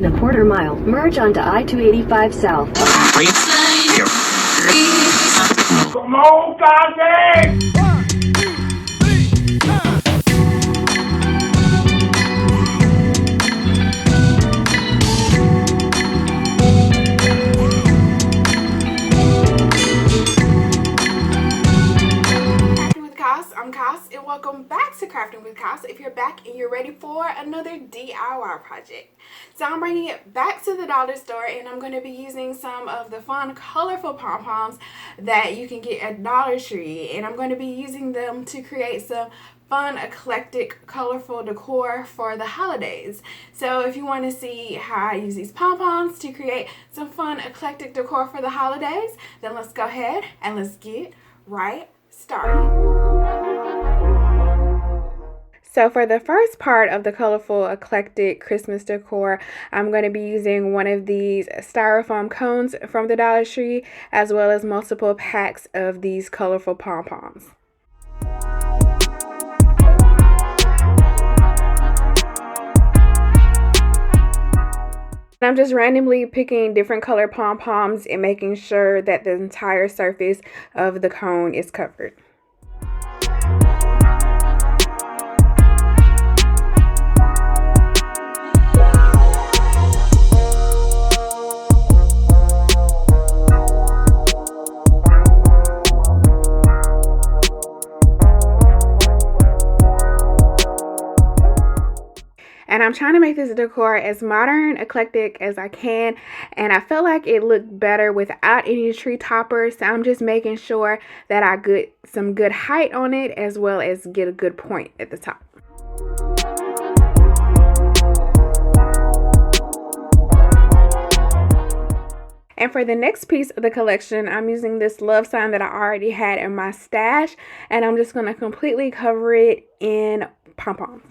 In a quarter mile, merge onto I-285 South. Come on, Kanye! I'm Cass and welcome back to Crafting with Cass. If you're back and you're ready for another DIY project. So I'm bringing it back to the dollar store and I'm going to be using some of the fun colorful pom-poms that you can get at Dollar Tree, and I'm going to be using them to create some fun, eclectic, colorful decor for the holidays. So if you want to see how I use these pom-poms to create some fun, eclectic decor for the holidays, then let's go ahead and let's get right started. So for the first part of the colorful, eclectic Christmas decor, I'm going to be using one of these styrofoam cones from the Dollar Tree, as well as multiple packs of these colorful pom-poms. I'm just randomly picking different color pom-poms and making sure that the entire surface of the cone is covered. And I'm trying to make this decor as modern, eclectic as I can. And I felt like it looked better without any tree toppers. So I'm just making sure that I get some good height on it, as well as get a good point at the top. And for the next piece of the collection, I'm using this love sign that I already had in my stash. And I'm just going to completely cover it in pom-poms.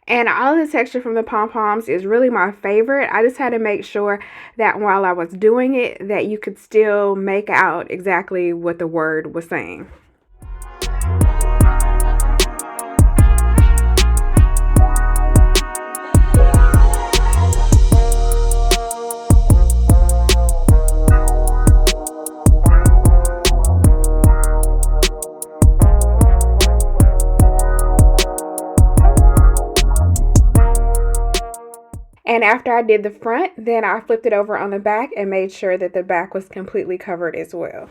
And all the texture from the pom-poms is really my favorite. I just had to make sure that while I was doing it, that you could still make out exactly what the word was saying. And after I did the front, then I flipped it over on the back and made sure that the back was completely covered as well.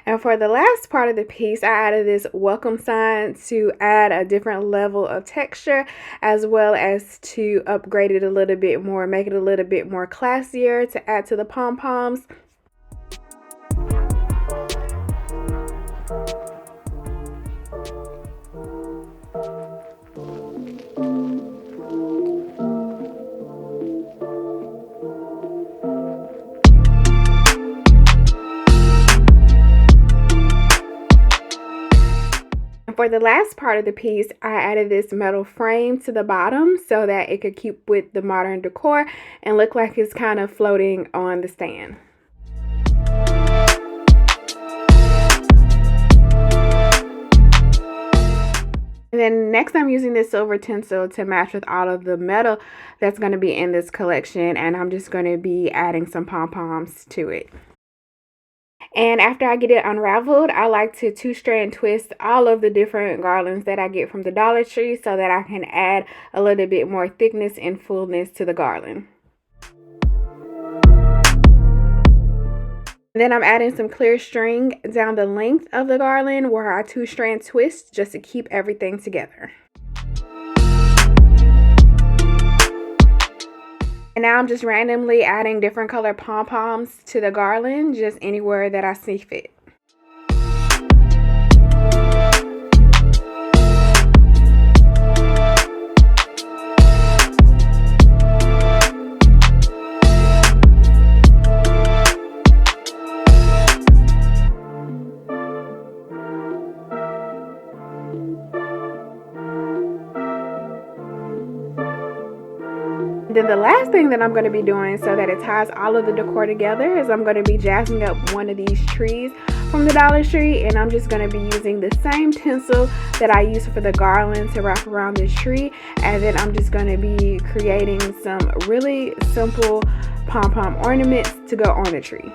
And for the last part of the piece, I added this welcome sign to add a different level of texture, as well as to upgrade it a little bit more, make it a little bit more classier to add to the pom-poms. For the last part of the piece, I added this metal frame to the bottom so that it could keep with the modern decor and look like it's kind of floating on the stand. And then next I'm using this silver tinsel to match with all of the metal that's going to be in this collection, and I'm just going to be adding some pom-poms to it. And after I get it unraveled, I like to 2-strand twist all of the different garlands that I get from the Dollar Tree so that I can add a little bit more thickness and fullness to the garland. And then I'm adding some clear string down the length of the garland where I 2-strand twist just to keep everything together. And now I'm just randomly adding different color pom-poms to the garland, just anywhere that I see fit. then the last thing that I'm going to be doing so that it ties all of the decor together is I'm going to be jazzing up one of these trees from the Dollar Tree, and I'm just going to be using the same tinsel that I used for the garland to wrap around this tree, and then I'm just going to be creating some really simple pom-pom ornaments to go on the tree.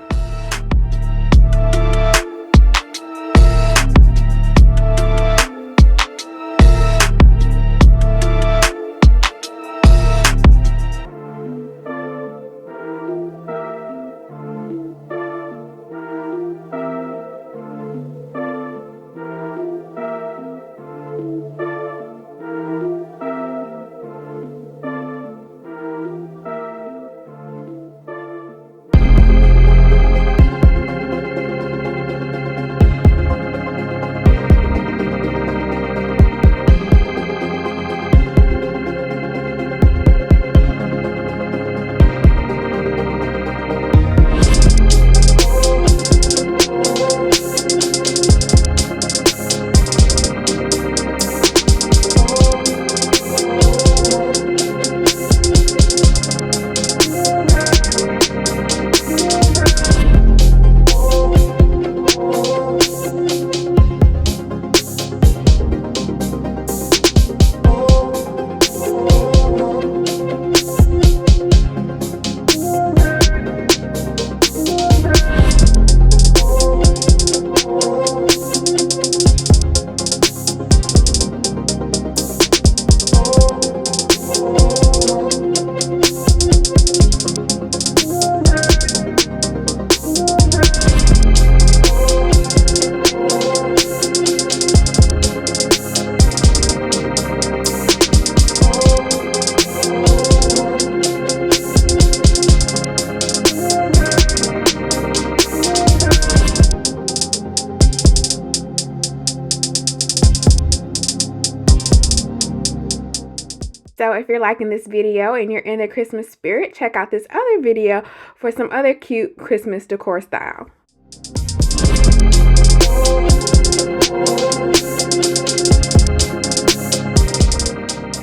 So if you're liking this video and you're in the Christmas spirit, check out this other video for some other cute Christmas decor style.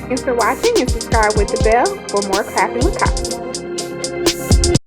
Thanks for watching, and subscribe with the bell for more Crafting with Cass.